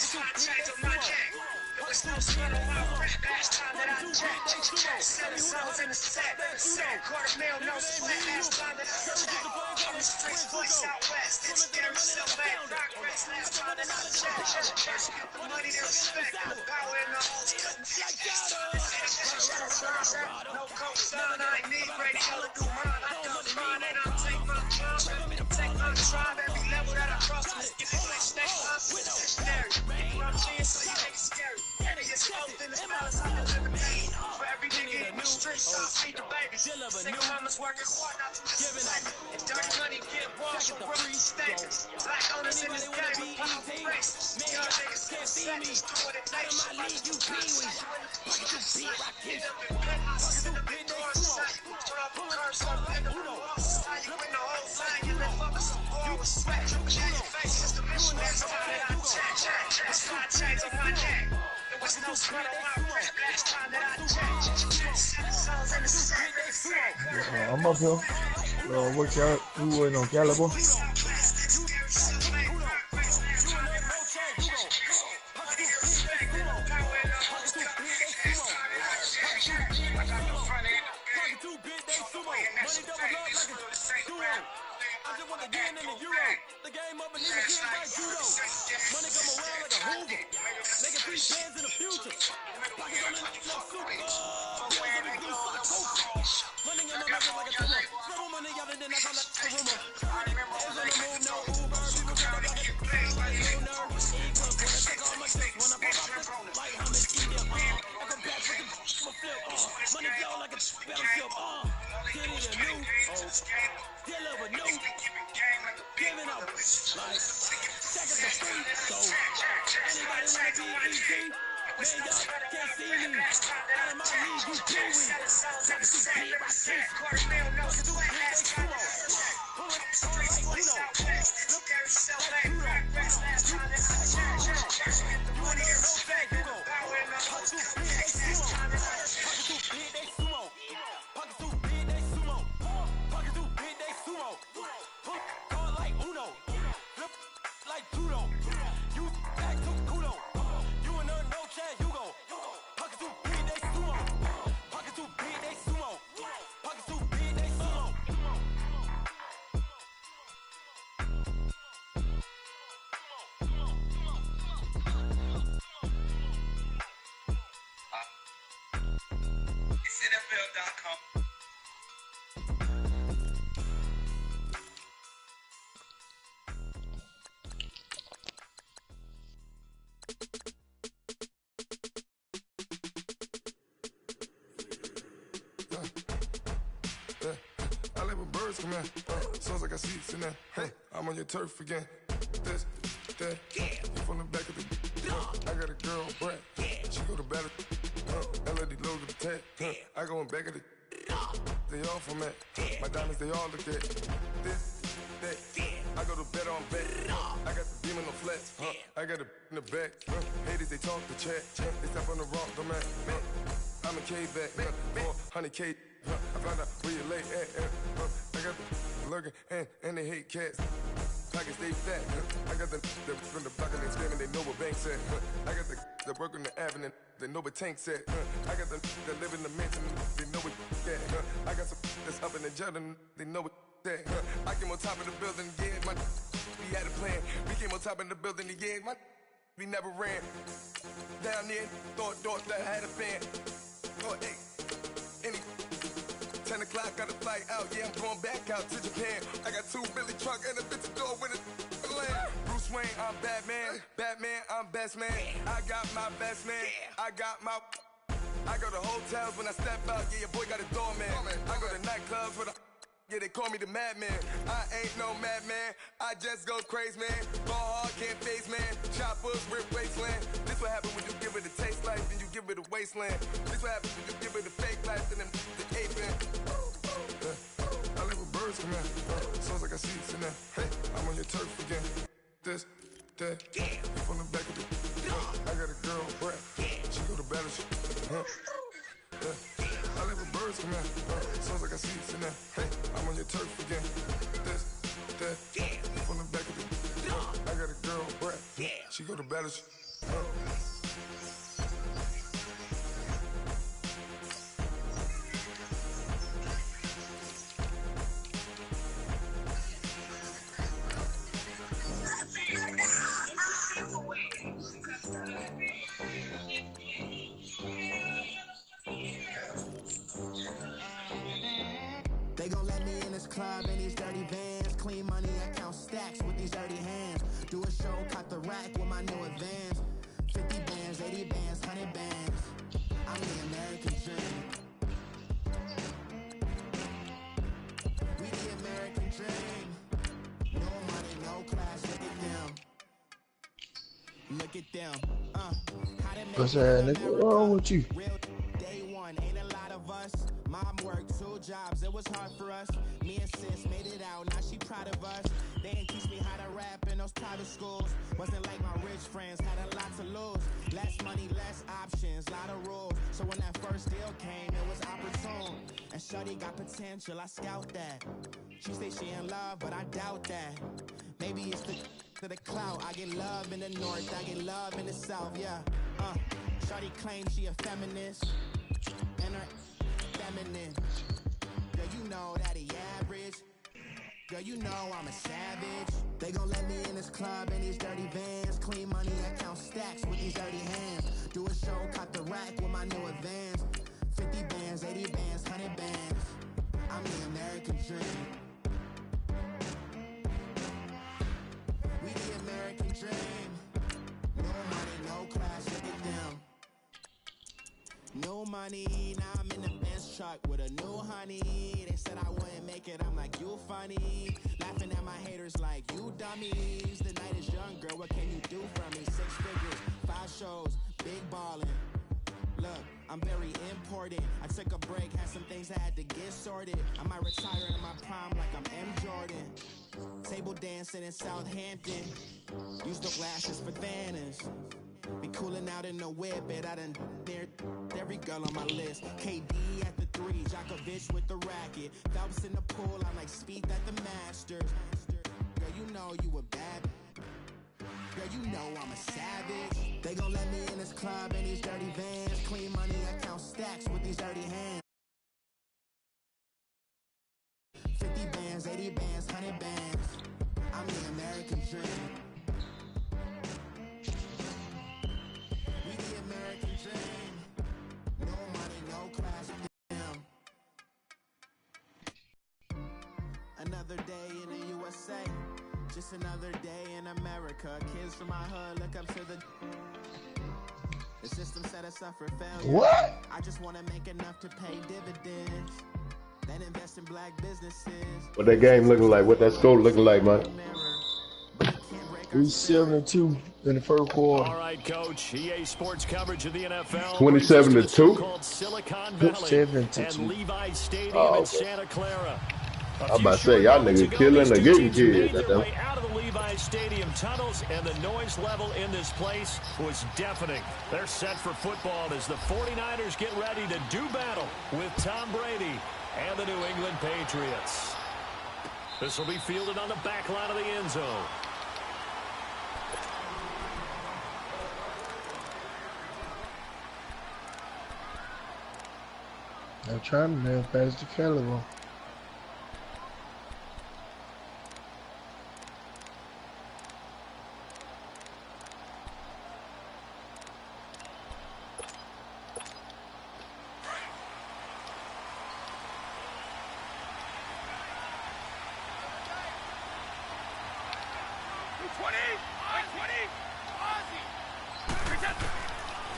change on my neck. There was no sweat on my breath last time that I checked. 7 songs in the set. $250,000, no sweat last time that I checked. On the streets, voice out west. It's scary, so bad. Rock race last time that I checked. The money, the respect, the power in the halls. No co-sign, I ain't need radio to do mine. I do mine and I take my time. Take my tribe, every level that I cross. If you ain't stay up, it's scary. People I'm seeing, so you make it scary. It's both in this palace, I deliver pain. For every nigga in the streets, I feed the babies. Single mamas working hard not to disrespect. And dirty money get washed from rookie standards. Black owners in this game with powerful races. Young niggas can't see me. Do what it takes. I just do peewees. End up in penthouses in the big cars. Turn off a curse on the end of the wall. You win the whole thing. You live up with some war with sweat. Change your face. It's the mission. That's the time that I check. It's time change on my neck. There was no sweat on my breath last time that I checked. 7 songs in the set. I'm up here. Work out. We waiting on Caliber. I just want to get in the Euro. The game up and leave kids like judo. Money come around like a Hoover. Making 3 bands in the future. Pockets on the no soup. Money in my mouth like a tumor. Throw money out and then I call it a rumor. It's on the move, no Uber. People try to block it. No nerve. Eagles wanna take all my shit. When I pop out the light, I'm in India. I come back with the flip. Money flow like a battleship. City of new. Dealer with new. Giving up. Like, second the free. So, anybody wanna be easy? Man, y'all can't see me. Out of my league, you pee-wee. NFL.com. I live with birds come in. Sounds like I seats in there. Hey, I'm on your turf again. This, that, you from the back of the. I got a girl, Brett. She go to battle. LED logo the tag. I go in back of the. They all from that. My diamonds, they all look at. This, that. I go to bet on bet. I got the demon on flats. I got it in the back. Haters, they talk the chat. They step on the rock, the mat. I'm a K-back. 400K. I found out where you lay at. I got the lurking and they hate cats. Pockets stay fat. I got the from the block and they screaming, they know what banks at. I got the work on the avenue, they know what tanks at. I got the that live in the mansion, they know what at. I got some that's up in the Jordan, they know what at. I came on top of the building, yeah, we had a plan. We came on top of the building, yeah, we never ran. Down there, thought that I had a fan. Oh, hey, any 10 o'clock, got a flight out, yeah, I'm going back out to Japan. I got 2 Billy truck and a bitch door with a land. Bruce Wayne, I'm Batman. Batman, I'm best man. I got my best man. I got my. I go to hotels when I step out, yeah, your boy got a doorman. I go to nightclubs with a. Yeah, they call me the madman. I ain't no madman. I just go crazy, man. Ball hard, can't face, man. Choppers, rip wasteland. This what happen when you give it a taste life, then you give it a wasteland. This what happens when you give it a fake life, and then the ape man. I live with birds come in. Sounds like I seats in there. Hey, I'm on your turf again. This, that, you from the back of the. I got a girl, Brett. She go to battle. I live with birds come in. Sounds like I seats in there. Hey, I'm on your turf again. This, that, you from the back of the. I got a girl, Brett. She go to battle. Clean money, I count stacks with these dirty hands. Do a show, cut the rack with my new advance. 50 bands, 80 bands, 100 bands. I'm the American dream. We the American dream. No money, no class, look at them. Look at them. How they make What's that, nigga? What's wrong with you? Real day one, ain't a lot of us. Mom worked 2 jobs, it was hard for us. Me and sis made it out, now she proud of us. They didn't teach me how to rap in those private schools. Wasn't like my rich friends, had a lot to lose. Less money, less options, lot of rules. So when that first deal came, it was opportune. And shorty got potential, I scout that. She say she in love, but I doubt that. Maybe it's the clout. I get love in the north, I get love in the south, yeah. Shorty claims she a feminist, and her feminine. Girl, you know that he average. Girl, you know I'm a savage. They gon' let me in this club in these dirty vans. Clean money, I count stacks with these dirty hands. Do a show, cut the rack with my new advance. 50 bands, 80 bands, 100 bands. I'm the American dream. We the American dream. No money, no class, look at them. No money, now I'm in the Benz truck with a new honey. They said I wouldn't make it, I'm like, you funny. Laughing at my haters like, you dummies. The night is young, girl, what can you do for me? 6 figures, 5 shows, big ballin'. Look, I'm very important. I took a break, had some things I had to get sorted. I might retire in my prime like I'm M. Jordan. Table dancing in Southampton. Use the glasses for Thanos. Be coolin' out in the whip, and I done near every girl on my list. KD at the 3, Djokovic with the racket. Phelps in the pool, I'm like Speed at the Masters. Girl, you know you a bad. Girl, you know I'm a savage. They gon' let me in this club in these dirty vans. Clean money, I count stacks with these dirty hands. 50 bands, 80 bands, 100 bands. I'm the American dream. We the American dream. No money, no class, damn. Another day in the USA. Just another day in America. Kids from my hood look up to the system set us up for failure. What? I just want to make enough to pay dividends. Then invest in black businesses. What that game looking like? What that score looking like, man? 3-7-2 in the first quarter. All right, Coach. EA Sports coverage of the NFL. 27-2. Called Silicon Valley 7-2. and Levi Stadium in Santa Clara. I'm about to say, y'all niggas killing or getting kids. Made their way out of the Levi Stadium tunnels, and the noise level in this place was deafening. They're set for football as the 49ers get ready to do battle with Tom Brady and the New England Patriots. This will be fielded on the back line of the end zone. I'm trying to nail past the caliber.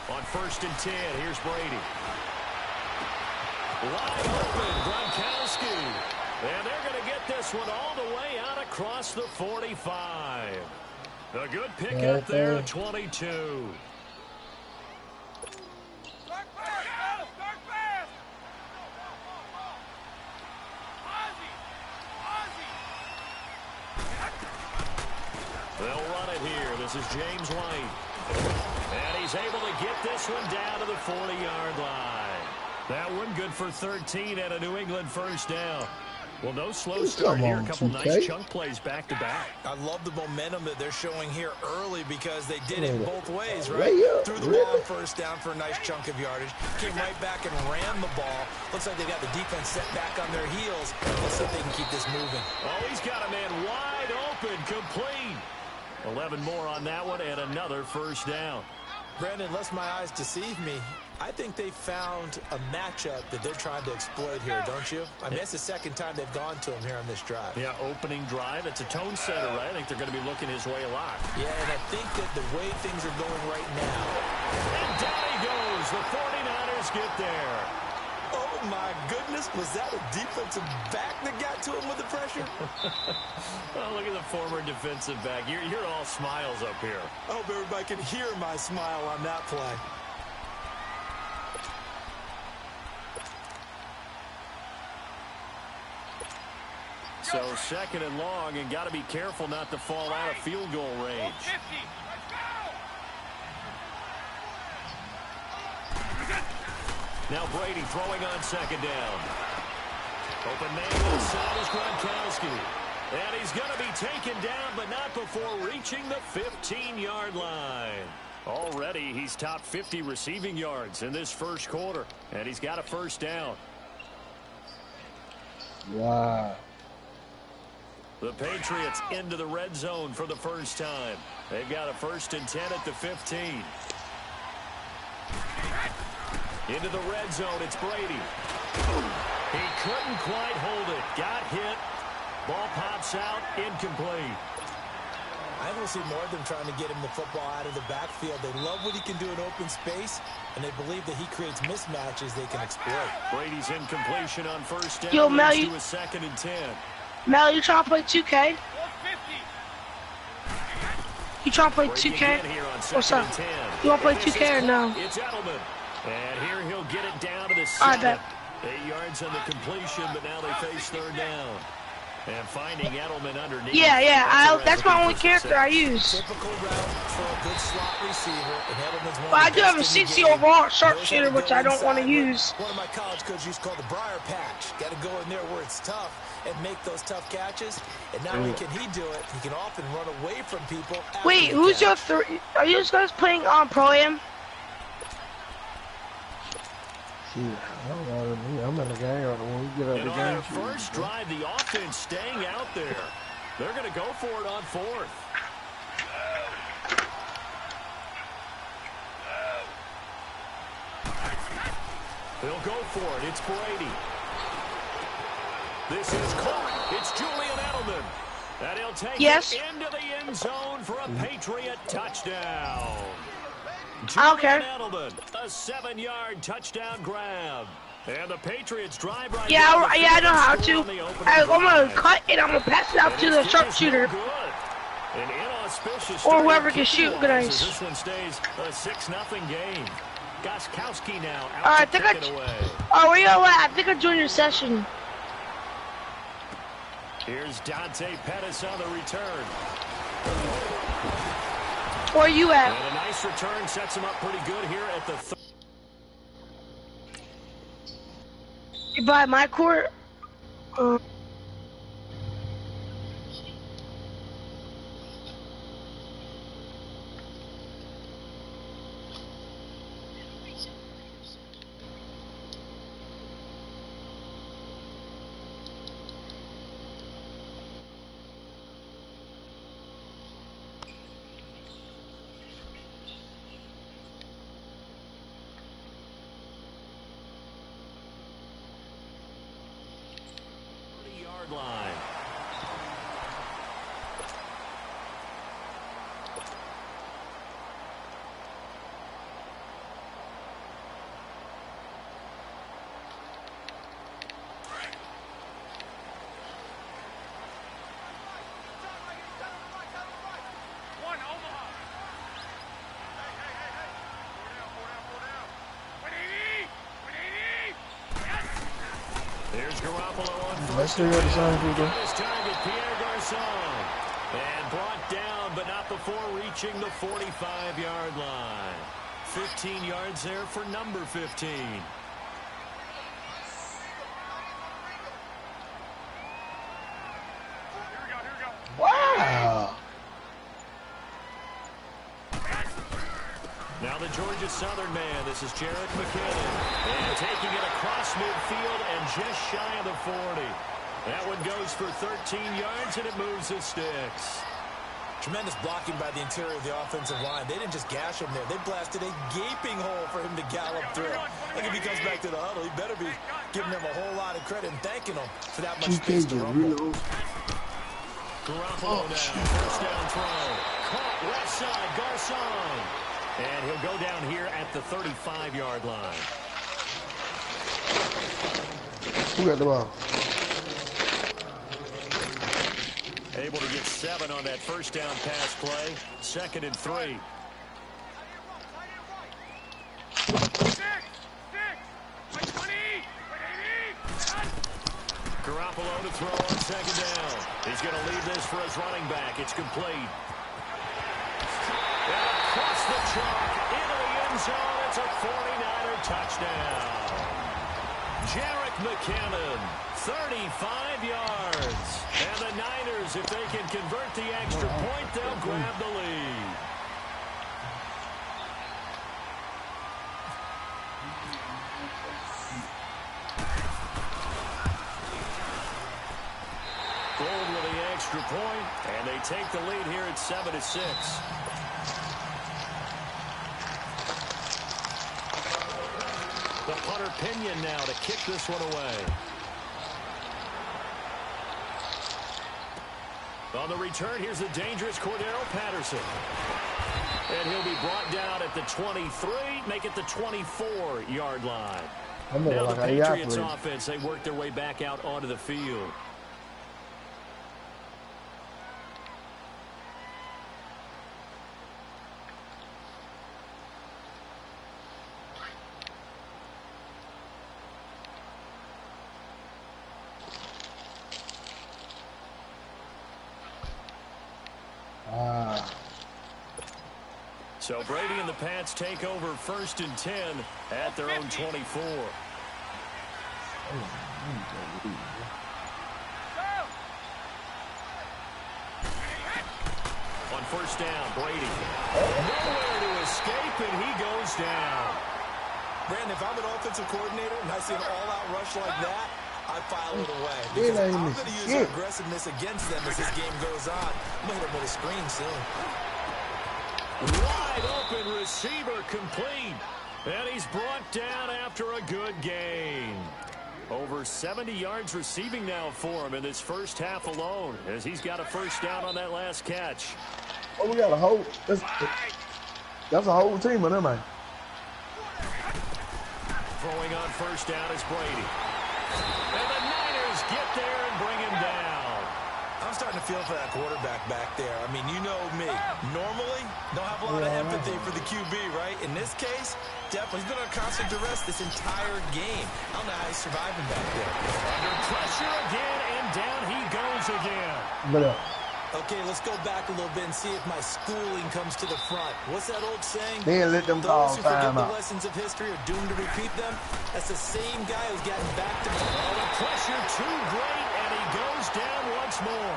On 1st and 10, here's Brady. Wide open, Gronkowski. And they're going to get this one all the way out across the 45. A good pickup there at 22. They'll run it here. This is James White. And he's able to get this one down to the 40-yard line. That one good for 13 and a New England first down. Well, no slow start here. A couple nice chunk plays back-to-back. I love the momentum that they're showing here early because they did it both ways, right? Threw the ball on first down for a nice chunk of yardage. Came right back and ran the ball. Looks like they got the defense set back on their heels. Let's see if they can keep this moving. Oh, he's got a man wide open, complete. 11 more on that one and another first down. Brandon, unless my eyes deceive me, I think they found a matchup that they're trying to exploit here, don't you? I mean, it's the second time they've gone to him here on this drive. Yeah, opening drive. It's a tone setter, right? I think they're going to be looking his way a lot. Yeah, and I think that the way things are going right now. And down he goes. The 49ers get there. Oh, my goodness. Was that a defensive back that got to him with the pressure? Oh, look at the former defensive back. You're all smiles up here. I hope everybody can hear my smile on that play. So second and long, and got to be careful not to fall out of field goal range. Now Brady throwing on second down. Open man inside is Gronkowski. And he's going to be taken down, but not before reaching the 15-yard line. Already, he's topped 50 receiving yards in this first quarter, and he's got a first down. Wow. The Patriots into the red zone for the first time. They've got a 1st and 10 at the 15. Into the red zone, it's Brady. He couldn't quite hold it. Got hit. Ball pops out, incomplete. I don't see more of them trying to get him the football out of the backfield. They love what he can do in open space, and they believe that he creates mismatches they can exploit. Brady's incompletion on first down. Yo, Mel, to a 2nd and 10. Mel, you trying to play 2K? You trying to play 2K? What's up? You want to play 2K or no? It's Edelman. And here he'll get it down to the 7. I bet. 8 yards on the completion, but now they face third down. And finding Edelman underneath. Yeah. That's my only character I use. Typical route for a good slot receiver. And Edelman's one But I do have a 60 overall sharpshooter, which I don't want to use. One of my college coaches used to call the Briar Patch. Got to go in there where it's tough and make those tough catches. And not only can he do it, he can often run away from people. Wait, who's your three? Are you guys playing on Pro-Am? Shit, I don't know. I'm in the game right when we get out of the on game. our first drive, the offense staying out there. They're going to go for it on 4th. They'll go for it. It's Brady. This is caught. It's Julian Edelman. And he'll take it into the end zone for a Patriot touchdown. Julian Edelman, a 7-yard touchdown grab. And the Patriots drive right Yeah, I know how to. I'm going to cut and I'm going to pass it out to the sharpshooter. Or whoever can shoot good eyes. This one stays a 6-0 game. Goskowski now out I to think take it away. Oh, where you at? I think I joined your session. Here's Dante Pettis on the return. Where you at? And a nice return sets him up pretty good here at the You buy my court? line. Let's see what the sign do. This target, Pierre Garçon. And brought down, but not before reaching the 45-yard line. 15 yards there for number 15. Wow. Now the Georgia Southern man. This is Jarek McKinnon. And taking it across midfield and just shy of the 40. That one goes for 13 yards, and it moves the sticks. Tremendous blocking by the interior of the offensive line. They didn't just gash him there. They blasted a gaping hole for him to gallop through. I think if he comes back to the huddle, he better be giving them a whole lot of credit and thanking them for that much space to rumble. Garoppolo now, first down throw. Caught left side, Garcon. And he'll go down here at the 35-yard line. Who got the ball? Able to get 7 on that first down pass play. 2nd and 3. Garoppolo to throw on 2nd down. He's going to leave this for his running back. It's complete. And across the chalk into the end zone. It's a 49er touchdown. Jerick McKinnon, 35 yards. And the Niners, if they can convert the extra point, they'll grab the lead. Gold with the extra point, and they take the lead here at 7-6. The punter Pinion now to kick this one away. On the return, here's the dangerous Cordero Patterson. And he'll be brought down at the 23, make it the 24-yard line. Now the Patriots offense, they work their way back out onto the field. So Brady and the Pats take over 1st and 10 at their own 24. On 1st down, Brady. Nowhere to escape, and he goes down. Brandon, if I'm an offensive coordinator and I see an all-out rush like that, I file it away. Because I'm going to use our aggressiveness against them as this game goes on. I'm going to hit him with a screen soon. Wide open receiver complete. And he's brought down after a good game. Over 70 yards receiving now for him in this first half alone, as he's got a first down on that last catch. Oh, we got a whole... That's a whole team of them, man. Throwing on 1st down is Brady. And the Niners get there and bring him down. I'm starting to feel for that quarterback back there. I mean, you know me. Normally, don't have a lot of empathy for the QB, right? In this case, definitely. He's been under constant duress this entire game. I don't know how he's surviving back there. Under pressure again, and down he goes again. Okay, let's go back a little bit and see if my schooling comes to the front. What's that old saying? Then let them call Those who forget the timeout. lessons of history are doomed to repeat them. That's the same guy who's gotten back to me. Oh, the pressure too great, and he goes down once more.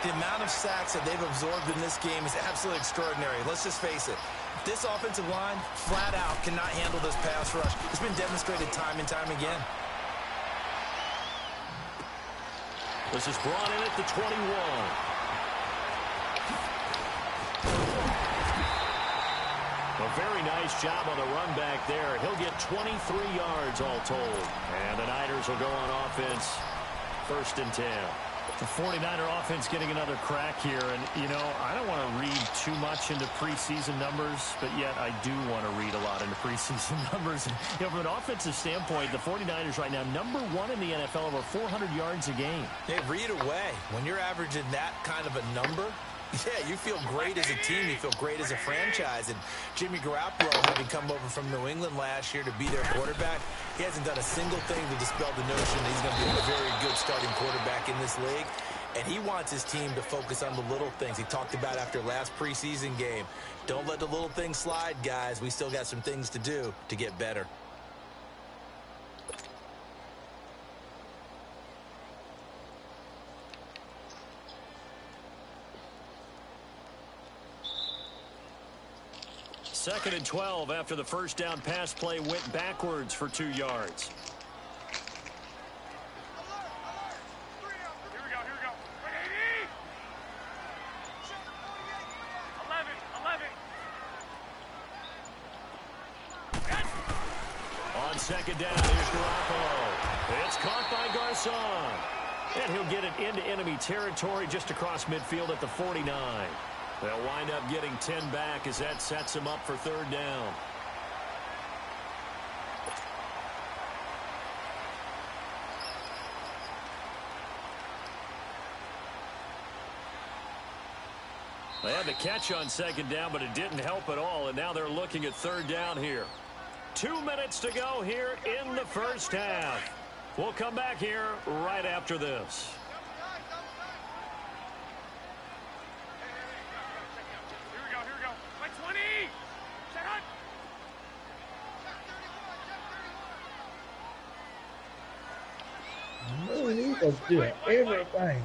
The amount of sacks that they've absorbed in this game is absolutely extraordinary. Let's just face it. This offensive line, flat out, cannot handle this pass rush. It's been demonstrated time and time again. This is brought in at the 21. A very nice job on the run back there. He'll get 23 yards all told. And the Niners will go on offense. 1st and 10. The 49er offense getting another crack here. And, you know, I don't want to read too much into preseason numbers, but yet I do want to read a lot into preseason numbers. And, you know, from an offensive standpoint, the 49ers right now, #1 in the NFL, over 400 yards a game. Hey, read away. When you're averaging that kind of a number, yeah, you feel great as a team. You feel great as a franchise. And Jimmy Garoppolo, having come over from New England last year to be their quarterback, he hasn't done a single thing to dispel the notion that he's going to be a very good starting quarterback in this league. And he wants his team to focus on the little things. He talked about after last preseason game. Don't let the little things slide, guys. We still got some things to do to get better. Second and 12 after the first down pass play went backwards for 2 yards. second down. Here's Garoppolo. It's caught by Garcon. And he'll get it into enemy territory just across midfield at the 49. They'll wind up getting 10 back as that sets him up for third down. They had the catch on second down, but it didn't help at all, and now they're looking at third down here. 2 minutes to go here in the first half. We'll come back here right after this. Here we go. By 20. Set up. Man, he was doing everything.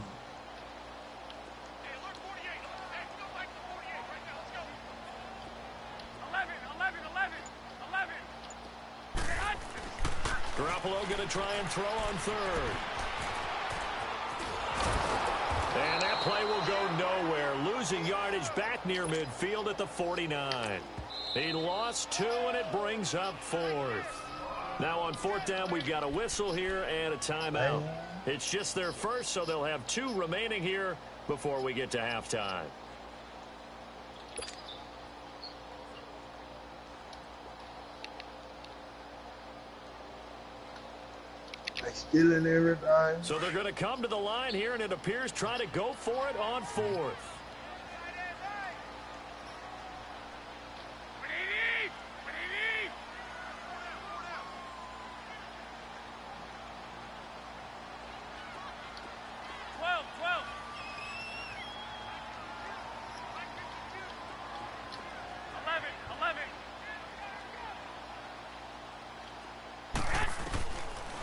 Garoppolo going to try and throw on third. And that play will go nowhere. Losing yardage back near midfield at the 49. He lost 2, and it brings up fourth. Now on fourth down, we've got a whistle here and a timeout. It's just their first, so they'll have 2 remaining here before we get to halftime. Stealing everything. So they're going to come to the line here, and it appears try to go for it on fourth.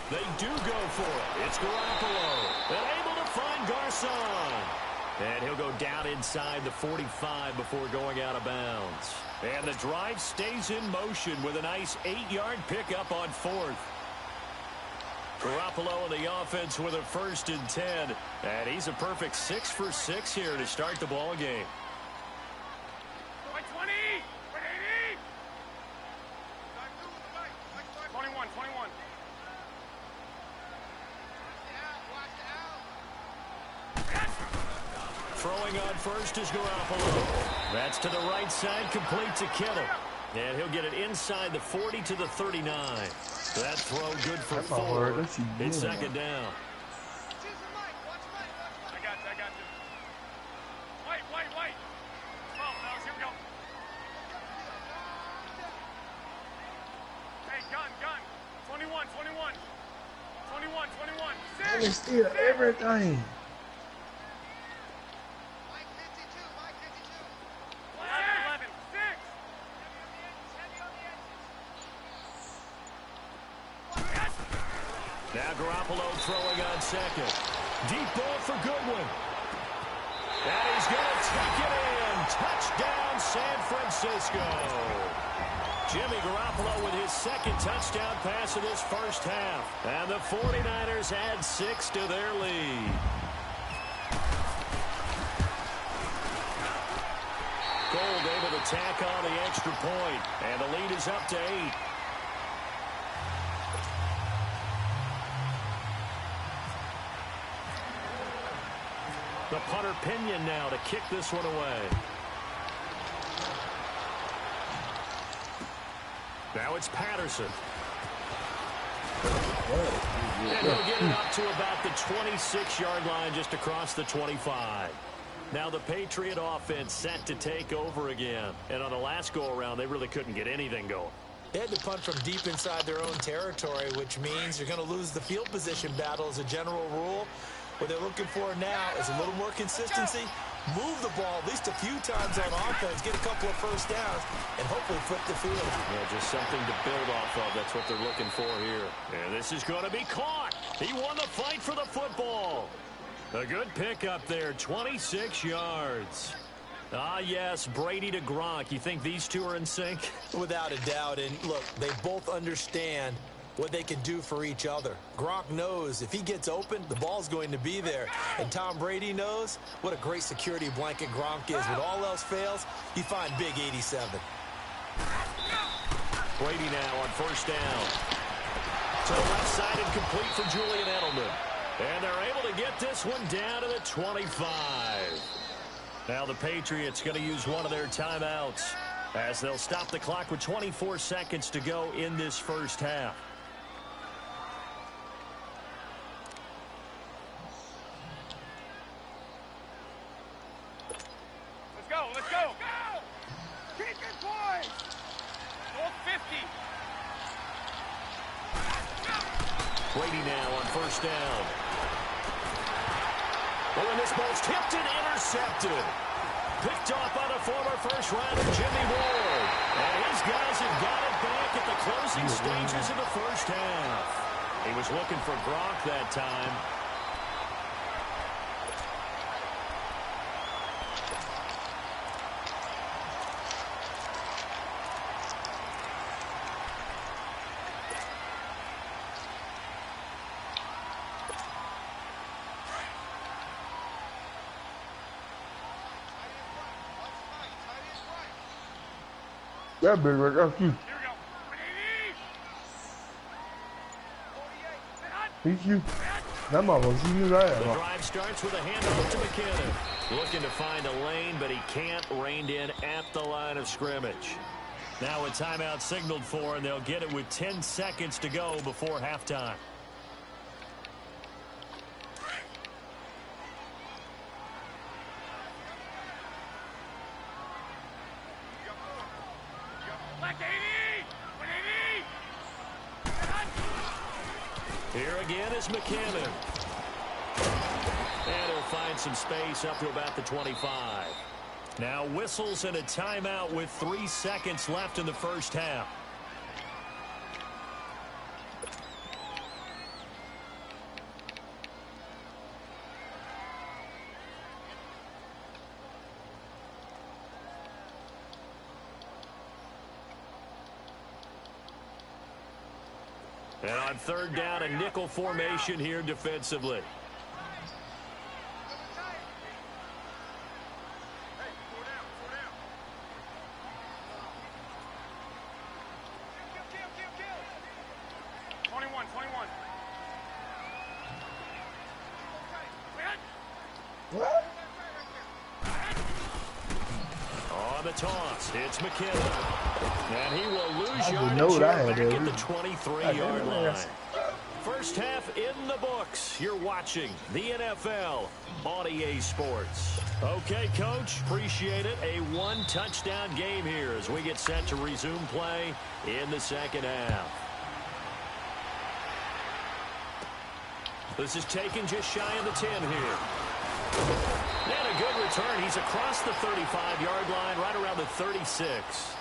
They do go for it. It's Garoppolo. And able to find Garcon. And he'll go down inside the 45 before going out of bounds. And the drive stays in motion with a nice 8-yard pickup on fourth. Garoppolo and the offense with a 1st and 10. And he's a perfect 6 for 6 here to start the ball game. 20. 21. Throwing on first is Garoppolo. That's to the right side, complete to Kittle. And he'll get it inside the 40 to the 39. That throw good for 4. It's second down. I got you. Wait. Oh, no, here we go. Hey, gun. 21. 6. They steal everything. 11. 6. Now Garoppolo throwing on second. Deep ball for Goodwin. And he's going to take it in. Touchdown, San Francisco. Jimmy Garoppolo with his 2nd touchdown pass of this first half. And the 49ers add 6 to their lead. Gold able to tack on the extra point. And the lead is up to 8. The punter Pinion now to kick this one away. Now it's Patterson. And he'll get it up to about the 26-yard line just across the 25. Now the Patriot offense set to take over again. And on the last go-around, they really couldn't get anything going. They had to punt from deep inside their own territory, which means you're going to lose the field position battle as a general rule. What they're looking for now is a little more consistency, move the ball at least a few times on offense, get a couple of first downs, and hopefully flip the field. Yeah, just something to build off of. That's what they're looking for here. And this is going to be caught. He won the fight for the football. A good pickup there, 26 yards. Ah, yes, Brady to Gronk. You think these two are in sync? Without a doubt. And look, they both understand what they can do for each other. Gronk knows if he gets open, the ball's going to be there. And Tom Brady knows what a great security blanket Gronk is. When all else fails, you find Big 87. Brady now on first down. To the left side and complete for Julian Edelman. And they're able to get this one down to the 25. Now the Patriots going to use one of their timeouts as they'll stop the clock with 24 seconds to go in this first half. Let's go, let's go. Kick it, boys. All 50. Brady now on first down. Oh, and this ball's tipped and intercepted. Picked off by the former first-rounder Jimmy Ward. And his guys have got it back at the closing stages of the first half. He was looking for Gronk that time. That big right, that's you. He's you. That motherfucker, you knew that. The drive starts with a handoff to McKinnon. Looking to find a lane, but he can't. Reined in at the line of scrimmage. Now a timeout signaled for, and they'll get it with 10 seconds to go before halftime. Here again is McKinnon. And he'll find some space up to about the 25. Now whistles and a timeout with 3 seconds left in the first half. And on third down, a nickel formation here defensively. On the toss, it's McKinnon. And he will lose yardage back at the 23-yard line. First half in the books. You're watching the NFL on EA Sports. Okay, Coach, appreciate it. A one-touchdown game here as we get set to resume play in the second half. This is taken just shy of the 10 here. And a good return. He's across the 35-yard line, right around the 36.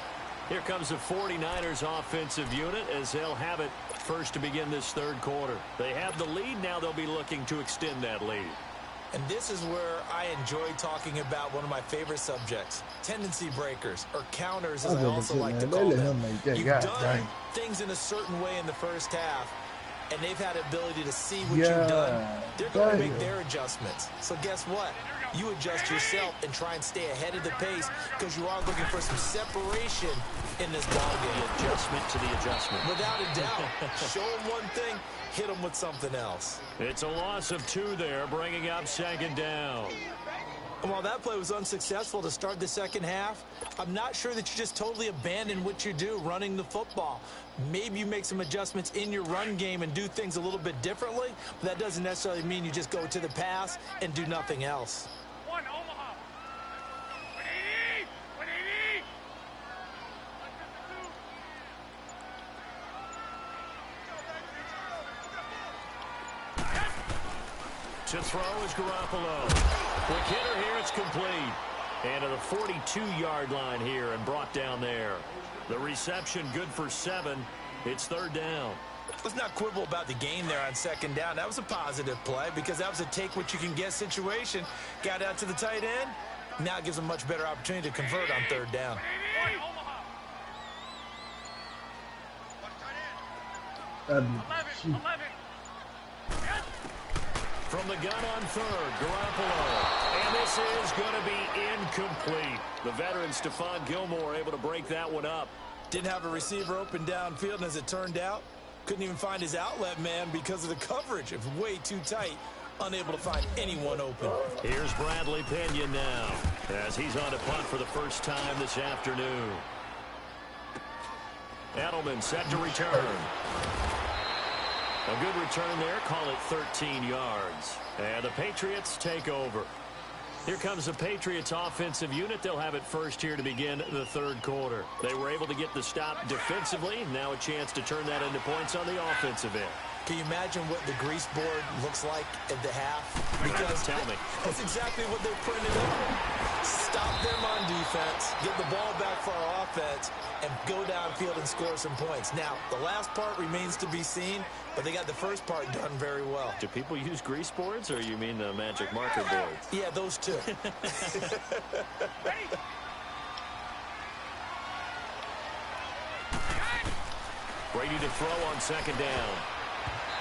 Here comes the 49ers offensive unit as they'll have it first to begin this third quarter. They have the lead. Now they'll be looking to extend that lead. And this is where I enjoy talking about one of my favorite subjects, tendency breakers, or counters, as I also like to call them. You've done things in a certain way in the first half, and they've had the ability to see what you've done. They're going to make their adjustments. So guess what? You adjust yourself and try and stay ahead of the pace because you are looking for some separation in this ball game. The adjustment to the adjustment. Without a doubt. Show them one thing, hit them with something else. It's a loss of 2 there, bringing up second down. And while that play was unsuccessful to start the second half, I'm not sure that you just totally abandon what you do running the football. Maybe you make some adjustments in your run game and do things a little bit differently, but that doesn't necessarily mean you just go to the pass and do nothing else. To throw is Garoppolo. Quick hitter here, it's complete. And to the 42-yard line here and brought down there. The reception good for 7. It's third down. Let's not quibble about the gain there on second down. That was a positive play because that was a take-what-you-can-get situation. Got out to the tight end. Now it gives them a much better opportunity to convert on third down. From the gun on third, Garoppolo. And this is going to be incomplete. The veteran Stephon Gilmore able to break that one up. Didn't have a receiver open downfield, and as it turned out, Couldn't even find his outlet man because of the coverage. It was way too tight. Unable to find anyone open. Here's Bradley Pinion now as he's on to punt for the first time this afternoon. Edelman set to return. A good return there. Call it 13 yards. And the Patriots take over. Here comes the Patriots offensive unit. They'll have it first here to begin the third quarter. They were able to get the stop defensively. Now a chance to turn that into points on the offensive end. Can you imagine what the grease board looks like at the half? Because tell me. That's exactly what they printed up. Stop them on defense, get the ball back for our offense, and go downfield and score some points. Now, the last part remains to be seen, but they got the first part done very well. Do people use grease boards, or you mean the magic marker boards? Yeah, those two. Brady to throw on second down.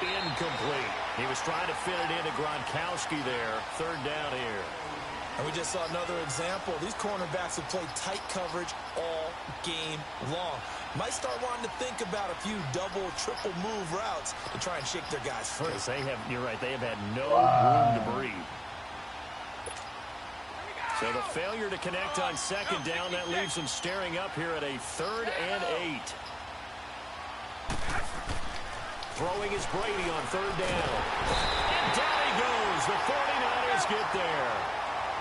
Incomplete. He was trying to fit it into Gronkowski there. Third down here. And we just saw another example. These cornerbacks have played tight coverage all game long. Might start wanting to think about a few double, triple move routes to try and shake their guys free. You're right, they have had no room to breathe. So the failure to connect on second down, that leaves them staring up here at a 3rd and 8. Throwing is Brady on 3rd down. And down he goes. The 49ers get there.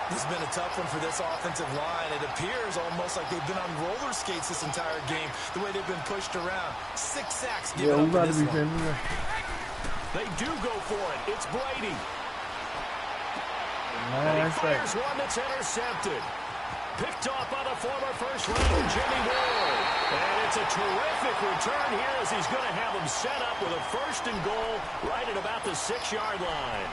This has been a tough one for this offensive line. It appears almost like they've been on roller skates this entire game, the way they've been pushed around. 6 sacks given up in this one. They do go for it. It's Brady. And he fires one that's intercepted. Picked off by the former first-rounder Jimmy Ward. And it's a terrific return here as he's going to have him set up with a 1st and goal right at about the 6-yard line.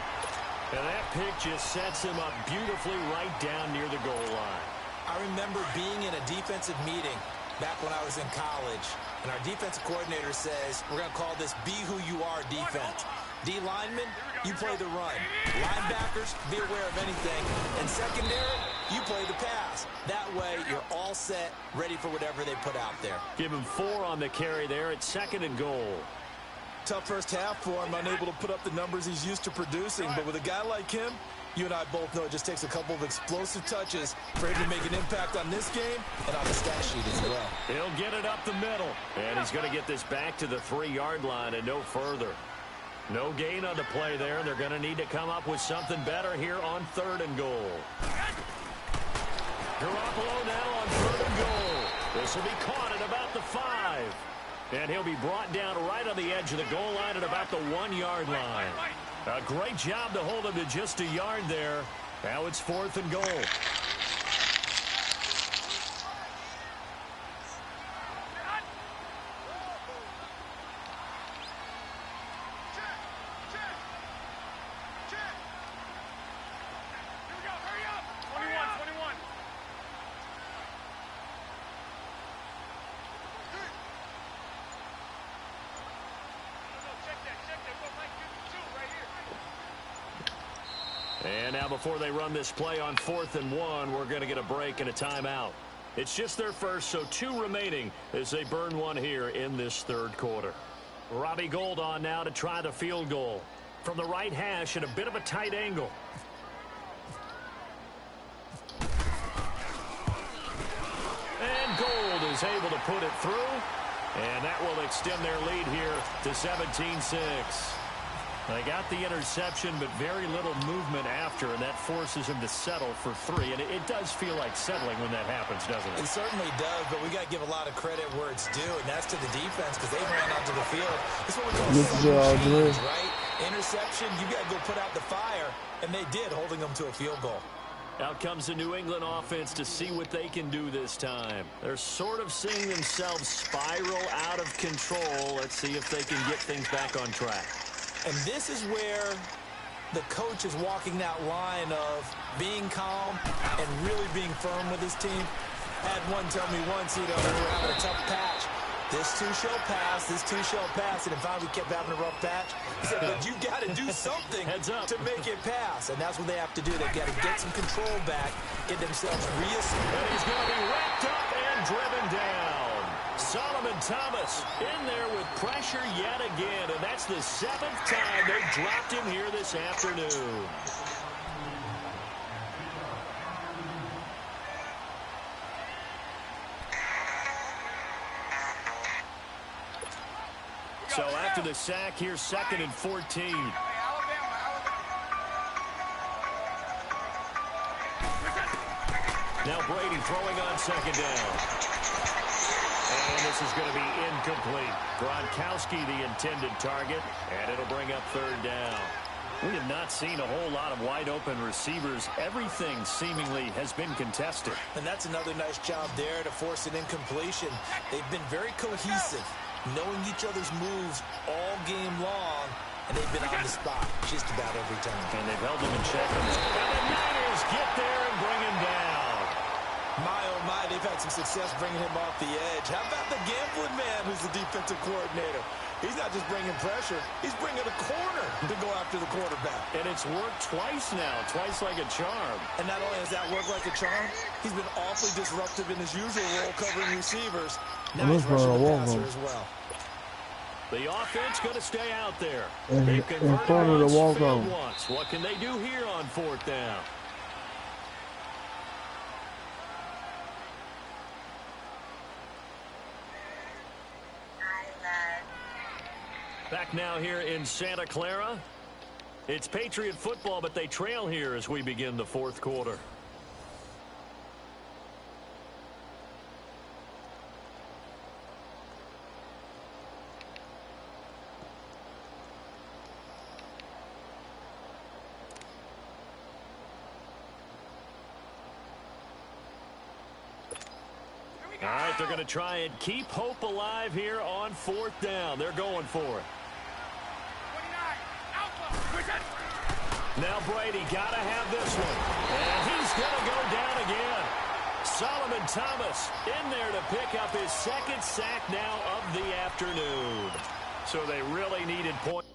And that pick just sets him up beautifully right down near the goal line. I remember being in a defensive meeting back when I was in college, and our defensive coordinator says, we're going to call this Be Who You Are defense. D linemen, you play the run. Linebackers, be aware of anything. And secondary, you play the pass. That way, you're all set, ready for whatever they put out there. Give him 4 on the carry there at 2nd and goal. Tough first half for him, unable to put up the numbers he's used to producing. But with a guy like him, you and I both know it just takes a couple of explosive touches for him to make an impact on this game and on the stat sheet as well. He'll get it up the middle. And he's going to get this back to the 3-yard line and no further. No gain on the play there. They're going to need to come up with something better here on 3rd and goal. Garoppolo now on 3rd and goal. This will be caught at about the 5. And he'll be brought down right on the edge of the goal line at about the 1-yard line. A great job to hold him to just a yard there. Now it's 4th and goal. And now before they run this play on 4th and 1, we're going to get a break and a timeout. It's just their first, so 2 remaining as they burn one here in this 3rd quarter. Robbie Gould on now to try the field goal. From the right hash at a bit of a tight angle. And Gould is able to put it through. And that will extend their lead here to 17-6. They got the interception, but very little movement after, and that forces him to settle for 3. And it does feel like settling when that happens, doesn't it? It certainly does, but we got to give a lot of credit where it's due, and that's to the defense because they ran onto the field. That's what we call change, right? Interception, you got to go put out the fire, and they did, holding them to a field goal. Out comes the New England offense to see what they can do this time. They're sort of seeing themselves spiral out of control. Let's see if they can get things back on track. And this is where the coach is walking that line of being calm and really being firm with his team. Had one tell me once, we were having a tough patch. This too shall pass, this too shall pass. And finally we kept having a rough patch. He said, but you got to do something to make it pass. And that's what they have to do. They've got to get some control back, get themselves reassembled. And he's going to be wrapped up and driven down. Solomon Thomas in there with pressure yet again, and that's the 7th time they've dropped him here this afternoon. So after the sack, here's 2nd and 14. Now Brady throwing on 2nd down. And this is going to be incomplete. Gronkowski the intended target, and it'll bring up 3rd down. We have not seen a whole lot of wide-open receivers. Everything seemingly has been contested. And that's another nice job there to force an incompletion. They've been very cohesive, knowing each other's moves all game long, and they've been on the spot just about every time. And they've held them in check. And the Niners get there and bring him down. My, oh my, they've had some success bringing him off the edge. How about the gambling man who's the defensive coordinator? He's not just bringing pressure. He's bringing a corner to go after the quarterback. And it's worked twice now, twice like a charm. And not only has that worked like a charm, he's been awfully disruptive in his usual role covering receivers. Now he's rushing the passer as well. The offense going to stay out there. In front of the wall zone. Once. What can they do here on 4th down? Back now here in Santa Clara. It's Patriot football, but they trail here as we begin the 4th quarter. All right, they're going to try and keep hope alive here on 4th down. They're going for it. Now Brady got to have this one. And he's going to go down again. Solomon Thomas in there to pick up his 2nd sack now of the afternoon. So they really needed points.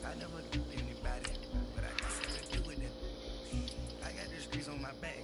I never do anybody, but I got something to do with it. I got this grease on my back.